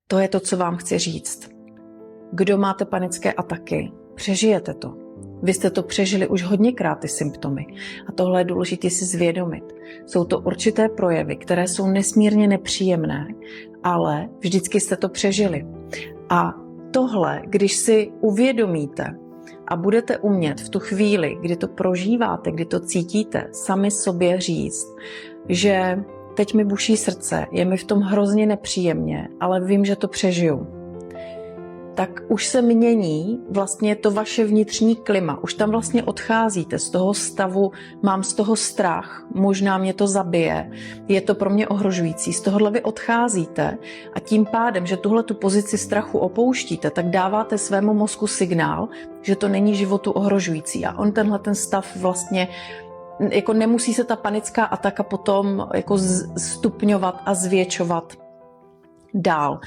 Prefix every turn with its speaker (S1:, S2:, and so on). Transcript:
S1: To je to, co vám chci říct. Kdo máte panické ataky, přežijete to. Vy jste to přežili už hodněkrát, ty symptomy. A tohle je důležité si zvědomit. Jsou to určité projevy, které jsou nesmírně nepříjemné, ale vždycky jste to přežili. A tohle, když si uvědomíte a budete umět v tu chvíli, kdy to prožíváte, kdy to cítíte, sami sobě říct, že teď mi buší srdce, je mi v tom hrozně nepříjemně, ale vím, že to přežiju, tak už se mění vlastně to vaše vnitřní klima. Už tam vlastně odcházíte z toho stavu, mám z toho strach, možná mě to zabije, je to pro mě ohrožující. Z tohohle vy odcházíte a tím pádem, že tuhle tu pozici strachu opouštíte, tak dáváte svému mozku signál, že to není životu ohrožující. A on tenhle ten stav vlastně jako nemusí se ta panická ataka potom jako stupňovat a zvětšovat dál.